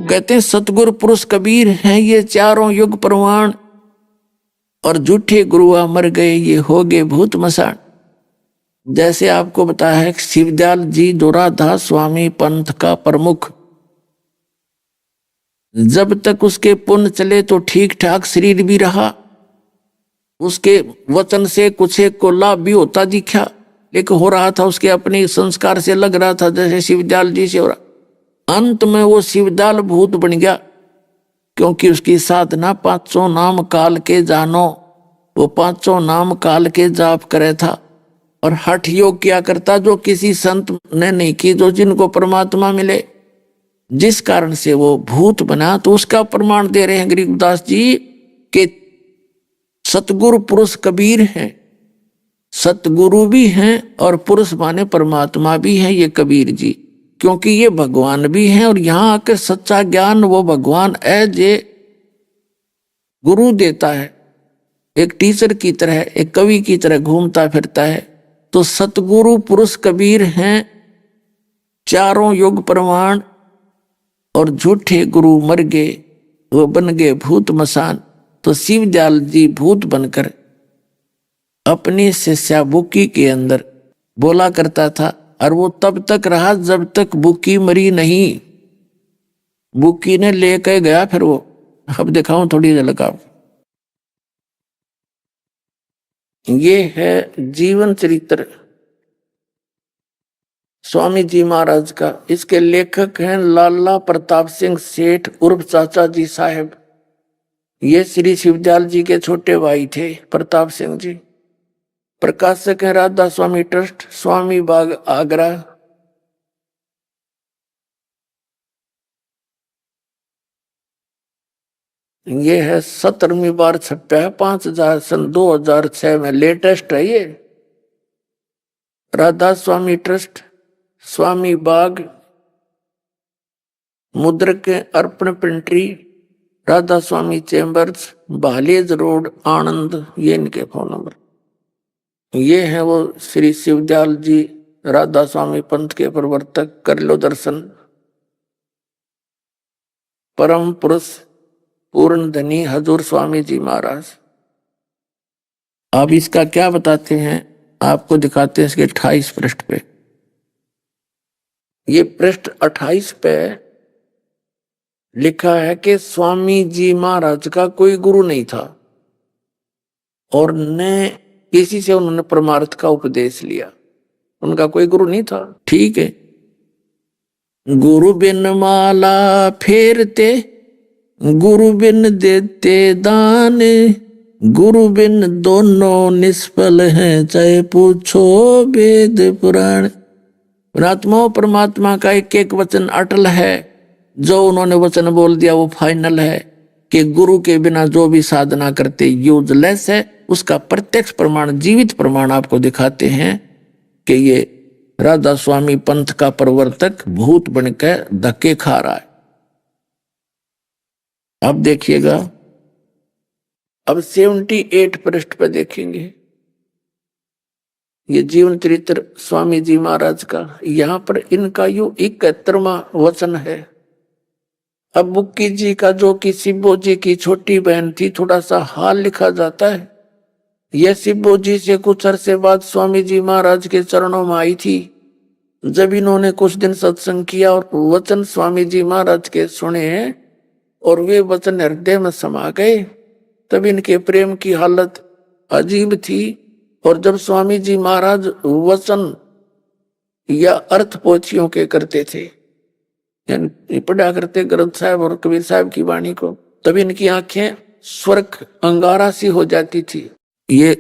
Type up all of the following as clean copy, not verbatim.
कहते हैं सतगुरु पुरुष कबीर हैं ये चारों युग प्रमाण, और झूठे गुरुआ मर गए ये हो गए भूत मसान। जैसे आपको बताया है शिवदयाल जी जोरादास स्वामी पंथ का प्रमुख, जब तक उसके पुण्य चले तो ठीक ठाक शरीर भी रहा, उसके वचन से कुछ एक को लाभ भी होता दिखा, लेकिन हो रहा था उसके अपने संस्कार से लग रहा था जैसे शिवदयाल जी से हो रहा। अंत में वो शिवदयाल भूत बन गया, क्योंकि उसकी साधना 500 नाम काल के जानो, वो 500 नाम काल के जाप करे था और हठ योग किया करता जो किसी संत ने नहीं की, जो जिनको परमात्मा मिले, जिस कारण से वो भूत बना। तो उसका प्रमाण दे रहे हैं गरीबदास जी के सतगुरु पुरुष कबीर हैं, सतगुरु भी हैं और पुरुष माने परमात्मा भी हैं ये कबीर जी, क्योंकि ये भगवान भी हैं और यहाँ आकर सच्चा ज्ञान वो भगवान एज ए गुरु देता है, एक टीचर की तरह, एक कवि की तरह घूमता फिरता है। तो सतगुरु पुरुष कबीर हैं चारों युग प्रमाण, और झूठे गुरु मर गए वो बन गए भूत मसान। तो शिवदयाल जी भूत बनकर अपनी शिष्या बुक्की के अंदर बोला करता था, और वो तब तक रहा जब तक बुक्की मरी नहीं। बुक्की ने लेकर गया फिर वो, अब दिखाऊं थोड़ी झलक आपको। ये है जीवन चरित्र स्वामी जी महाराज का। इसके लेखक हैं लाला प्रताप सिंह सेठ उर्फ चाचा जी साहब। ये श्री शिवदयाल जी के छोटे भाई थे प्रताप सिंह जी। प्रकाशक हैं राधा स्वामी ट्रस्ट, स्वामी बाग आगरा। ये है 17वीं बार छपा है, 5000 सन 2006 में लेटेस्ट है ये। राधा स्वामी ट्रस्ट, स्वामी बाग, मुद्रक अर्पण प्रिंटरी, राधा स्वामी चैम्बर्स, भालेज रोड, आनंद। ये इनके फोन नंबर। ये है वो श्री शिवदयाल जी राधा स्वामी पंथ के प्रवर्तक। कर लो दर्शन। परम पुरुष पूर्ण धनी हजूर स्वामी जी महाराज। आप इसका क्या बताते हैं, आपको दिखाते हैं इसके 28 पृष्ठ पे। ये पृष्ठ 28 पे लिखा है कि स्वामी जी महाराज का कोई गुरु नहीं था और न किसी से उन्होंने परमार्थ का उपदेश लिया, उनका कोई गुरु नहीं था। ठीक है, गुरु बिन माला फेरते, गुरु बिन देते दान, गुरु बिन दोनों निष्फल हैं, चाहे पूछो वेद पुराण। परमात्मा परमात्मा का एक एक वचन अटल है, जो उन्होंने वचन बोल दिया वो फाइनल है कि गुरु के बिना जो भी साधना करते यूजलेस है। उसका प्रत्यक्ष प्रमाण, जीवित प्रमाण आपको दिखाते हैं कि ये राधा स्वामी पंथ का प्रवर्तक भूत बनकर धक्के खा रहा है। अब देखिएगा, अब 78 पृष्ठ पर देखेंगे ये जीवन चरित्र स्वामी जी महाराज का। यहाँ पर इनका यो 71वां वचन है। अब बुक्की जी का, जो कि शिवो जी की छोटी बहन थी, थोड़ा सा हाल लिखा जाता है। यह शिवो जी से कुछ अरसे बाद स्वामी जी महाराज के चरणों में आई थी। जब इन्होंने कुछ दिन सत्संग किया और वचन स्वामी जी महाराज के सुने और वे वचन हृदय में समा गए, तब इनके प्रेम की हालत अजीब थी। और जब स्वामी जी महाराज वचन या अर्थ पोथियों के करते थे, यानी पढ़ा करते ग्रंथ साहब और कबीर साहब की वाणी को, तब इनकी आंखें स्वर्ग अंगारा सी हो जाती थी। ये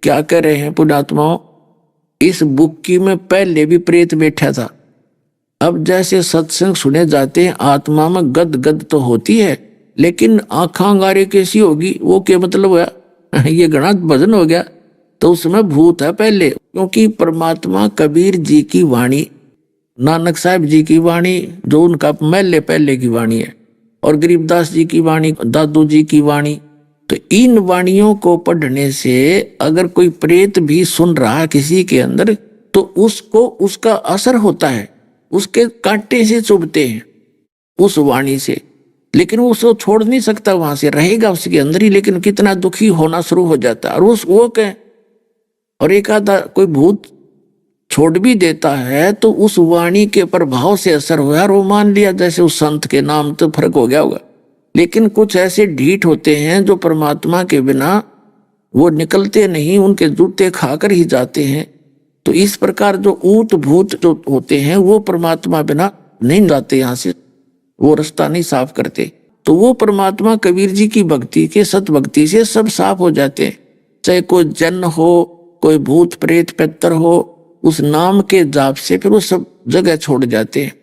क्या कह रहे हैं पुण्यात्माओं, इस बुक्की में पहले भी प्रेत बैठा था। अब जैसे सत्संग सुने जाते हैं, आत्मा में गद गद तो होती है, लेकिन आंखा अंगारे कैसी होगी, वो क्या मतलब हुआ ये घना भजन हो गया, तो उसमें भूत है पहले। क्योंकि परमात्मा कबीर जी की वाणी, नानक साहब जी की वाणी, जो उनका पहले की वाणी है, और गरीबदास जी की वाणी, दादू जी की वाणी, तो इन वाणियों को पढ़ने से अगर कोई प्रेत भी सुन रहा है किसी के अंदर, तो उसको उसका असर होता है, उसके कांटे से चुभते हैं। उस वाणी से, लेकिन वो उसको छोड़ नहीं सकता, वहां से रहेगा उसके अंदर ही, लेकिन कितना दुखी होना शुरू हो जाता है। और उस वो कह, और एक आधा कोई भूत छोड़ भी देता है तो उस वाणी के प्रभाव से असर हुआ और वो मान लिया जैसे उस संत के नाम, तो फर्क हो गया होगा। लेकिन कुछ ऐसे ढीठ होते हैं जो परमात्मा के बिना वो निकलते नहीं, उनके जूते खाकर ही जाते हैं। तो इस प्रकार जो ऊत भूत जो होते हैं वो परमात्मा बिना नहीं जाते, यहाँ से वो रास्ता नहीं साफ करते। तो वो परमात्मा कबीर जी की भक्ति के सत भक्ति से सब साफ हो जाते हैं। चाहे कोई जन हो, कोई भूत प्रेत पितर हो, उस नाम के जाप से फिर वो सब जगह छोड़ जाते हैं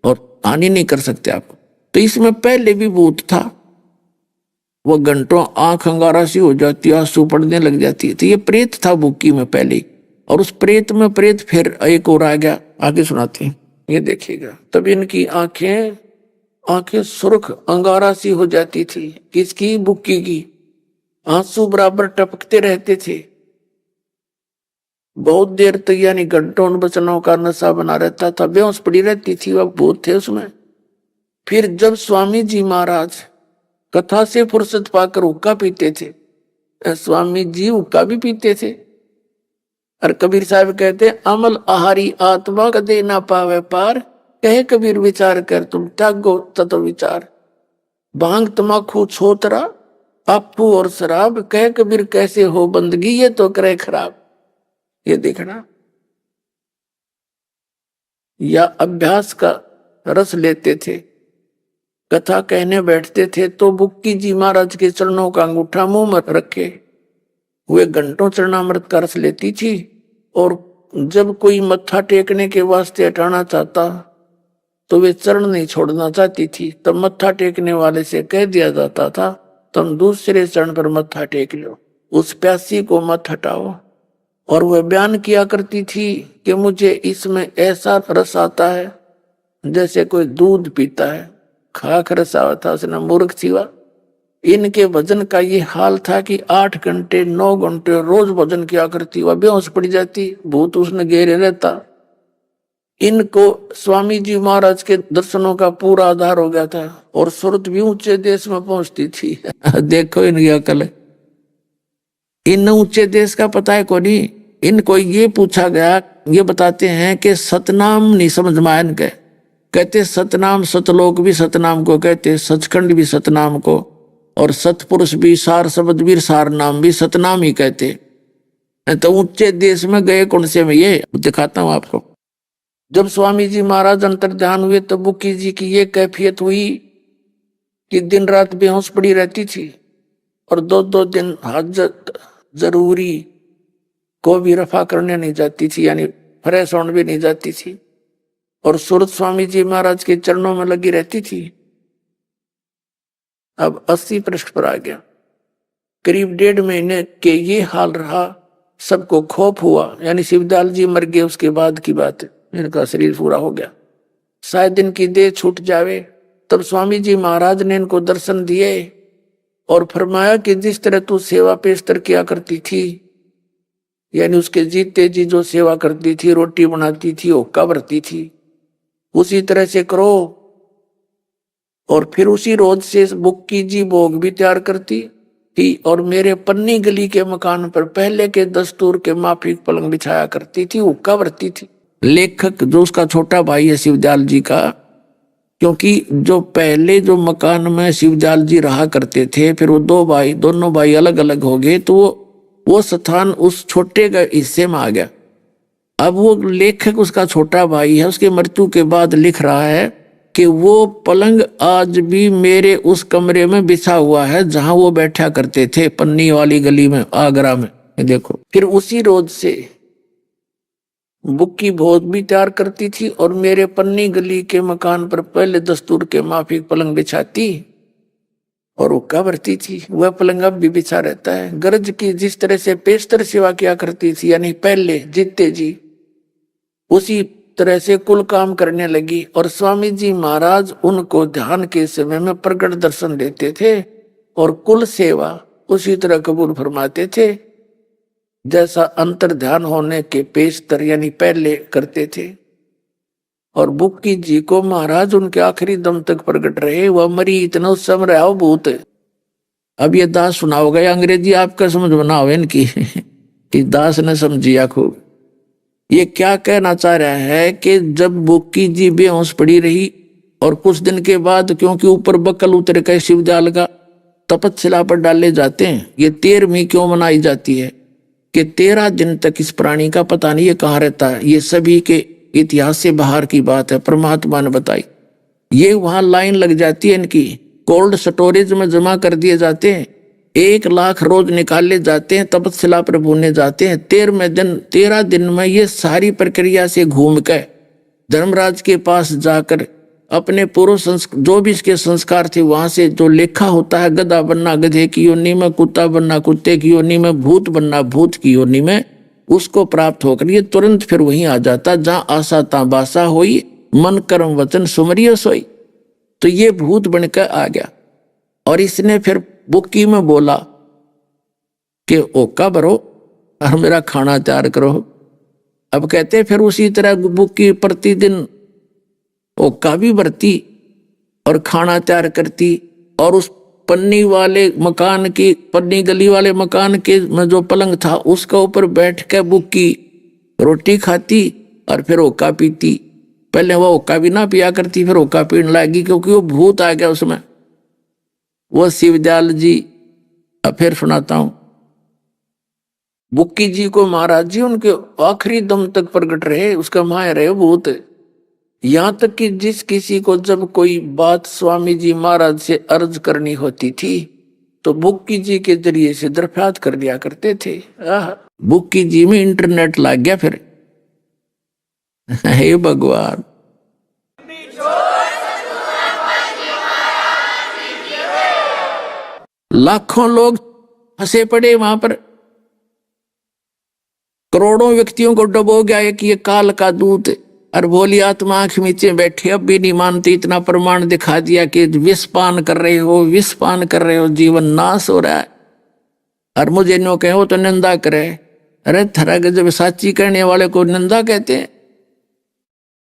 और हानि नहीं कर सकते आपको। तो इसमें पहले भी भूत था, वो घंटों आंख अंगारा सी हो जाती, आंसू पड़ने लग जाती है। तो ये प्रेत था बुक्की में पहले ही, और उस प्रेत में प्रेत फिर एक और आ गया, आगे सुनाते हैं, ये देखिएगा। तब इनकी आंखें सुर्ख अंगारा सी हो जाती थी। किसकी? बुक्की की। आंसू बराबर टपकते रहते थे। बहुत देर तक यानी घंटों वचनों का नशा बना रहता था, बेहोश पड़ी रहती थी, वह भूत थे उसमें। फिर जब स्वामी जी महाराज कथा से फुर्सत पाकर हुक्का पीते थे, स्वामी जी हुक्का भी पीते थे, और कबीर साहब कहते अमल आहारी आत्मा कदे ना पावे पार, कहे कबीर विचार कर तुम त्यागो तत्व विचार। भांग तमाकू छोतरा आपू और शराब, कहे कबीर कैसे हो बंदगी ये तो करे खराब। ये देखना, या अभ्यास का रस लेते थे, कथा कहने बैठते थे तो बुक्की जी महाराज के चरणों का अंगूठा मुंह में रखे हुए घंटों चरणामृत का रस लेती थी। और जब कोई मत्था टेकने के वास्ते हटाना चाहता तो वे चरण नहीं छोड़ना चाहती थी। तब मत्था टेकने वाले से कह दिया जाता था तुम दूसरे चरण पर मत्था टेक लो, उस प्यासी को मत हटाओ। और वह बयान किया करती थी कि मुझे इसमें ऐसा रस आता है जैसे कोई दूध पीता है, खाक रस आता, उसने मूर्ख थी वह। इनके भजन का ये हाल था कि 8 घंटे 9 घंटे रोज भजन किया करती, वह बेहोश पड़ जाती, भूत उसने घेरे रहता। इनको स्वामी जी महाराज के दर्शनों का पूरा आधार हो गया था, और सुरत भी ऊंचे देश में पहुंचती थी। देखो इनकी अकल, इन ऊंचे देश का पता है को नहीं। इनको ये पूछा गया, ये बताते हैं कि सतनाम नहीं समझ में आया इनके, कहते सतनाम, सतलोक भी सतनाम को कहते, सचखंड भी सतनाम को, और सतपुरुष भी, सार शब्द भी, सार नाम भी सतनाम ही कहते। तो ऊंचे देश में गए कौन से में, ये दिखाता हूं आपको। जब स्वामी जी महाराज अंतर्ध्यान हुए तो बुक्की जी की ये कैफियत हुई कि दिन रात बेहोश पड़ी रहती थी, और 2-2 दिन हाजत जरूरी को भी रफा करने नहीं जाती थी, यानी फ्रेश होने भी नहीं जाती थी, और सूरत स्वामी जी महाराज के चरणों में लगी रहती थी। अब 80 पृष्ठ पर आ गया। करीब 1.5 महीने के ये हाल रहा, सबको खौफ हुआ, यानी शिवदयाल जी मर गए उसके बाद की बात है, इनका शरीर पूरा हो गया, शायद इनकी देह छूट जावे। तब स्वामी जी महाराज ने इनको दर्शन दिए और फरमाया कि जिस तरह तू सेवा पेशतर किया करती थी, यानी उसके जीते जी जो सेवा करती थी, रोटी बनाती थी, होक्का भरती थी, उसी तरह से करो। और फिर उसी रोज से बुक्की जी भोग भी तैयार करती थी, और मेरे पन्नी गली के मकान पर पहले के दस्तूर के माफिक पलंग बिछाया करती थी, हुक्का भरती थी। लेखक जो उसका छोटा भाई है शिवदयाल जी का, क्योंकि जो पहले जो मकान में शिवदयाल जी रहा करते थे, फिर वो दोनों भाई अलग अलग हो गए, तो वो स्थान उस छोटे का हिस्से में आ गया। अब वो लेखक उसका छोटा भाई है, उसके मृत्यु के बाद लिख रहा है कि वो पलंग आज भी मेरे उस कमरे में बिछा हुआ है जहां वो बैठा करते थे, पन्नी वाली गली में, आगरा में। देखो, फिर उसी रोज से बुक्की भोज भी तैयार करती थी, और मेरे पन्नी गली के मकान पर पहले दस्तूर के माफिक पलंग बिछाती और हुक्का भरती थी। वह पलंग अब भी बिछा रहता है। गरज की जिस तरह से पेशतर सेवा किया करती थी, यानी पहले जीते जी, उसी तरह से कुल काम करने लगी। और स्वामी जी महाराज उनको ध्यान के समय में प्रकट दर्शन देते थे, और कुल सेवा उसी तरह कबूल फरमाते थे जैसा अंतर ध्यान होने के पेशतर यानी पहले करते थे। और बुक्की जी को महाराज उनके आखिरी दम तक प्रकट रहे, वह मरी इतना उस समय रहा भूत। अब ये दास सुनाओगे अंग्रेजी आपका समझ बनाओ इनकी कि दास ने समझिया खूब। ये क्या कहना चाह रहा है कि जब बुक्की जी बेहोश पड़ी रही और कुछ दिन के बाद, क्योंकि ऊपर बकल उतर के शिवजाल का तपस्या पर डाले जाते हैं, ये 13वीं क्यों मनाई जाती है कि 13 दिन तक इस प्राणी का पता नहीं ये कहाँ रहता है। ये सभी के इतिहास से बाहर की बात है, परमात्मा ने बताई। ये वहां लाइन लग जाती है इनकी, कोल्ड स्टोरेज में जमा कर दिए जाते हैं, 1 लाख रोज निकाले जाते हैं, तपस्या पर भूने जाते हैं। 13 दिन में ये सारी प्रक्रिया से घूम कर धर्मराज के पास जाकर अपने पूर्व जो भी इसके संस्कार थे वहां से जो लेखा होता है, गधा बनना गधे की योनि में, कुत्ता बनना कुत्ते की योनि में, भूत बनना भूत की योनि में, उसको प्राप्त होकर ये तुरंत फिर वहीं आ जाता जहां आशा ता बासा होई, मन कर्म वचन सुमरियो सोई। तो ये भूत बनकर आ गया और इसने फिर बुक्की में बोला कि ओका भरो और मेरा खाना तैयार करो। अब कहते फिर उसी तरह बुक्की प्रतिदिन ओका भी भरती और खाना तैयार करती और उस पन्नी वाले मकान की, पन्नी गली वाले मकान के में जो पलंग था उसका ऊपर बैठ के बुक्की रोटी खाती और फिर ओका पीती। पहले वो ओका भी ना पिया करती, फिर ओका पीने लगी क्योंकि वो भूत आ गया उसमें। वो शिवदयाल जी, अब फिर सुनाता हूं। बुक्की जी को महाराज जी उनके आखिरी दम तक प्रकट रहे, उसका माया रहे भूत। यहां तक कि जिस किसी को जब कोई बात स्वामी जी महाराज से अर्ज करनी होती थी तो बुक्की जी के जरिए से दरख्वास्त कर दिया करते थे। बुक्की जी में इंटरनेट लग गया फिर। हे भगवान, लाखों लोग फंसे पड़े वहां पर, करोड़ों व्यक्तियों को डुबो गया कि ये काल का दूत। और भोली आत्मा आंख नीचे बैठे, अब भी नहीं मानती, इतना प्रमाण दिखा दिया कि विष पान कर रहे हो, विष पान कर रहे हो, जीवन नाश हो रहा है। और मुझे नो कहे वो तो निंदा करे। अरे थरा के जब साची करने वाले को निंदा कहते हैं।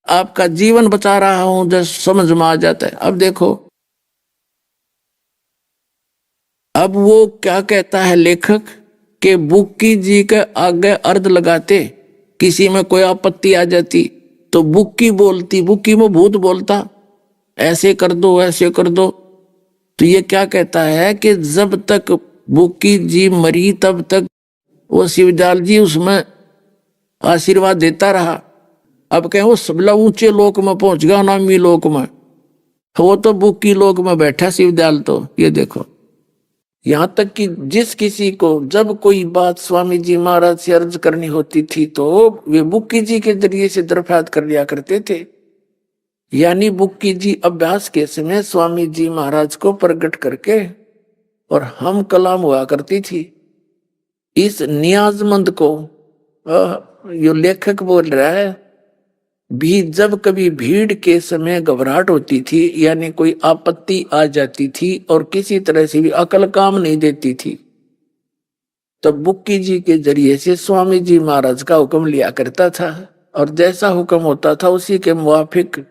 आपका जीवन बचा रहा हूं जब समझ में आ जाता है। अब देखो, अब वो क्या कहता है लेखक कि बुक्की जी के आगे अर्ध लगाते, किसी में कोई आपत्ति आ जाती तो बुक्की बोलती, बुक्की में भूत बोलता ऐसे कर दो ऐसे कर दो। तो ये क्या कहता है कि जब तक बुक्की जी मरी तब तक वो शिवदयाल जी उसमें आशीर्वाद देता रहा। अब कहें वो सबला ऊंचे लोक में पहुंच गया, नामी लोक में, वो तो बुक्की लोक में बैठा शिवदयाल। तो ये देखो, यहां तक कि जिस किसी को जब कोई बात स्वामी जी महाराज से अर्ज करनी होती थी तो वे बुक्की जी के जरिए से दरख्वास्त कर लिया करते थे। यानी बुक्की जी अभ्यास के समय स्वामी जी महाराज को प्रकट करके और हम कलाम हुआ करती थी। इस नियाजमंद को यो लेखक बोल रहा है भी, जब कभी भीड़ के समय घबराहट होती थी, यानी कोई आपत्ति आ जाती थी और किसी तरह से भी अकल काम नहीं देती थी, तब बुक्की जी के जरिए से स्वामी जी महाराज का हुक्म लिया करता था और जैसा हुक्म होता था उसी के मुवाफिक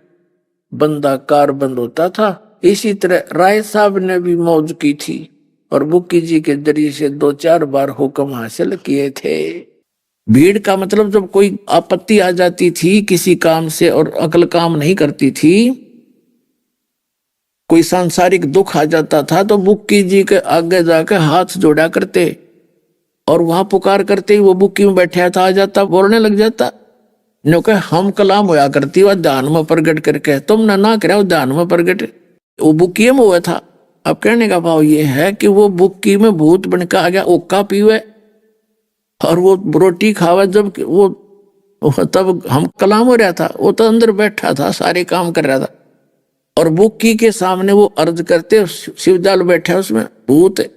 बंदा कारबंद होता था। इसी तरह राय साहब ने भी मौज की थी और बुक्की जी के जरिए से 2-4 बार हुक्म हासिल किए थे। भीड़ का मतलब जब कोई आपत्ति आ जाती थी किसी काम से और अकल काम नहीं करती थी, कोई सांसारिक दुख आ जाता था तो बुक्की जी के आगे जाकर हाथ जोड़ा करते और वहां पुकार करते ही वो बुक्की में बैठा था आ जाता, बोलने लग जाता। नो कहे हम कलाम होया करती वह ध्यान में प्रगट करके, तुमने ना करे वो ध्यान में प्रगट, वो बुक्की में हुआ था। अब कहने का भाव ये है कि वो बुक्की में भूत बनकर आ गया, ओका पीवे और वो रोटी खावा। जब वो तब हम कलाम हो रहा था, वो तो अंदर बैठा था, सारे काम कर रहा था और बुक्की के सामने वो अर्ज करते, शिवदयाल बैठा उसमें भूत है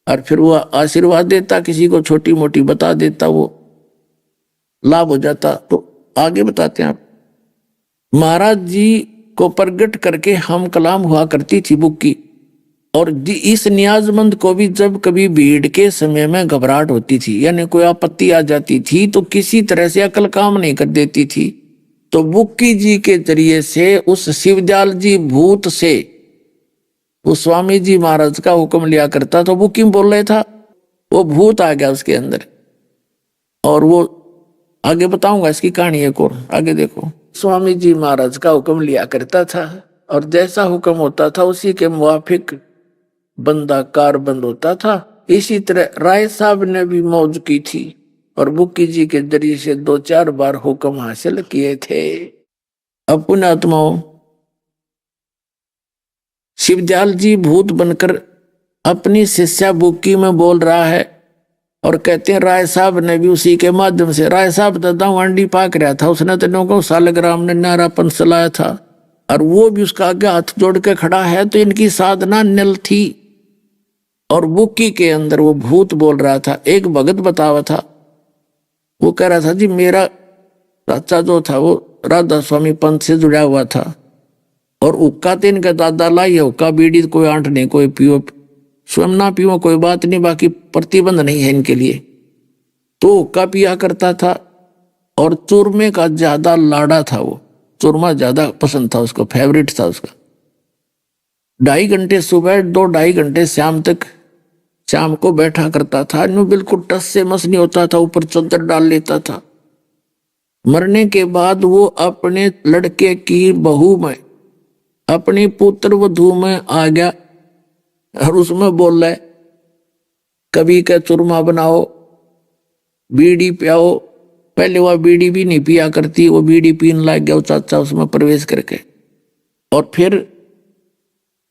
और फिर वो आशीर्वाद देता, किसी को छोटी मोटी बता देता, वो लाभ हो जाता। तो आगे बताते हैं आप, महाराज जी को प्रगट करके हम कलाम हुआ करती थी बुक्की। और इस नियाजमंद को भी जब कभी भीड़ के समय में घबराहट होती थी, यानी कोई आपत्ति आ जाती थी तो किसी तरह से अकल काम नहीं कर देती थी, तो बुक्की जी के जरिए से उस शिवदयाल जी भूत से उस स्वामी जी महाराज का हुक्म लिया करता, तो बुक्की में बोल रहा था, वो भूत आ गया उसके अंदर। और वो आगे बताऊंगा इसकी कहानी एक और, आगे देखो। स्वामी जी महाराज का हुक्म लिया करता था और जैसा हुक्म होता था उसी के मुवाफिक बंदा कारबंद होता था। इसी तरह राय साहब ने भी मौज की थी और बुक्की जी के जरिए से 2-4 बार हुक्म हासिल किए थे। अब पुण्यात्माओं, शिवदयाल जी भूत बनकर अपनी शिष्या बुक्की में बोल रहा है और कहते हैं राय साहब ने भी उसी के माध्यम से, राय साहब दादा अंडी पाक रहा था, उसने तो सालग्राम ने नारापन चलाया था और वो भी उसका आगे हाथ जोड़ के खड़ा है, तो इनकी साधना निल थी। और बुक्की के अंदर वो भूत बोल रहा था। एक भगत बतावा था, वो कह रहा था जी मेरा चाचा जो था वो राधा स्वामी पंथ से जुड़ा हुआ था और हुक्का तो इनका दादा लाई, हुक्का बीड़ी कोई आंट नहीं, कोई पियो स्वयं ना पियो कोई बात नहीं, बाकी प्रतिबंध नहीं है इनके लिए। तो हुक्का पिया करता था और चूरमे का ज्यादा लाड़ा था, वो चूरमा ज्यादा पसंद था उसको, फेवरेट था उसका। 2.5 घंटे सुबह 2-2.5 घंटे शाम तक शाम को बैठा करता था, यूं बिल्कुल टस से मस नहीं होता था, ऊपर चद्दर डाल लेता था। मरने के बाद वो अपने लड़के की बहू में, अपनी पुत्र वधू में आ गया और उसमें बोल रहा है कभी का चूरमा बनाओ, बीड़ी पियाओ। पहले वह बीड़ी भी नहीं पिया करती, वो बीड़ी पीने लग गया वो चाचा उसमें प्रवेश करके। और फिर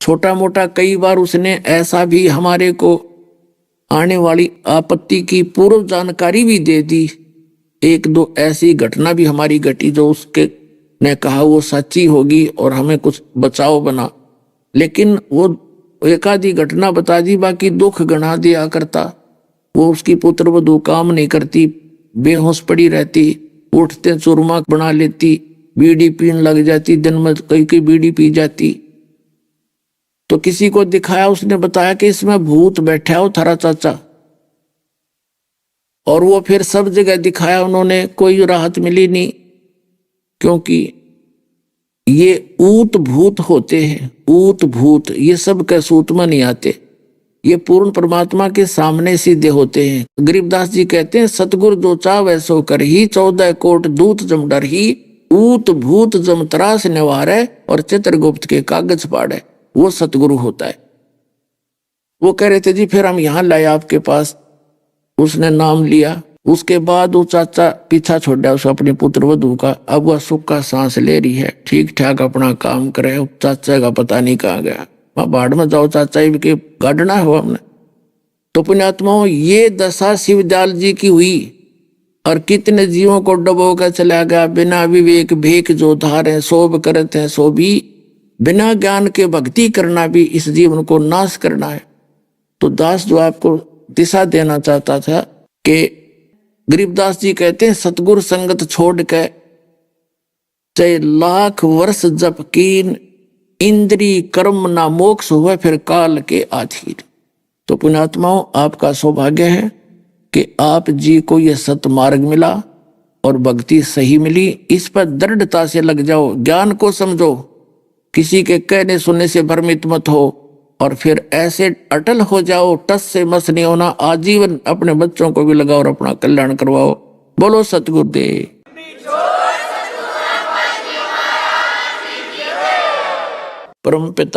छोटा मोटा कई बार उसने ऐसा भी हमारे को आने वाली आपत्ति की पूर्व जानकारी भी दे दी। 1-2 ऐसी घटना भी हमारी घटी जो उसके ने कहा वो सच्ची होगी और हमें कुछ बचाव बना, लेकिन वो एक आधी घटना बता दी, बाकी दुख गणा दिया करता। वो उसकी पुत्र वधू काम नहीं करती, बेहोश पड़ी रहती, उठते चूरमा बना लेती, बीड़ी पीने लग जाती, दिन में कई बीड़ी पी जाती। तो किसी को दिखाया, उसने बताया कि इसमें भूत बैठा हो थारा चाचा। और वो फिर सब जगह दिखाया उन्होंने, कोई राहत मिली नहीं, क्योंकि ये ऊत भूत होते हैं, ऊत भूत ये सब के सूत में नहीं आते, ये पूर्ण परमात्मा के सामने सीधे होते हैं। गरीबदास जी कहते हैं सतगुरु जो चावै सो कर ही, 14 कोट दूत जम डर ही, ऊत भूत जम त्रास निवारे और चित्रगुप्त के कागज पाड़े। वो सतगुरु होता है। वो कह रहे थे जी फिर हम यहाँ लाए आपके पास, उसने नाम लिया। उसके बाद वो चाचा पीछा छोड़ा उसको अपने पुत्र वधू का। अब वह सुख का सांस ले रही है, ठीक ठाक अपना काम करे। चाचा का पता नहीं कहाँ गया, वहां बाढ़ में जाओ चाचा के गाड़ना हो हमने। तो पुण्यात्माओं, ये दशा शिवदयाल जी की हुई और कितने जीवों को डबो कर चला गया। बिना विवेक भेक जो धारे, सोब करते हैं सो भी, बिना ज्ञान के भक्ति करना भी इस जीवन को नाश करना है। तो दास जो आपको दिशा देना चाहता था कि गरीबदास जी कहते हैं सतगुरु संगत छोड़ के चाहे लाख वर्ष जप कीन, इंद्री कर्म ना मोक्ष हुए फिर काल के आधीन। तो पुण्यात्माओं, आपका सौभाग्य है कि आप जी को यह सत मार्ग मिला और भक्ति सही मिली। इस पर दृढ़ता से लग जाओ, ज्ञान को समझो, किसी के कहने सुनने से भ्रमित मत हो और फिर ऐसे अटल हो जाओ, टस से मस नहीं होना। आजीवन अपने बच्चों को भी लगाओ और अपना कल्याण करवाओ। बोलो सतगुरुदेव परम पिता।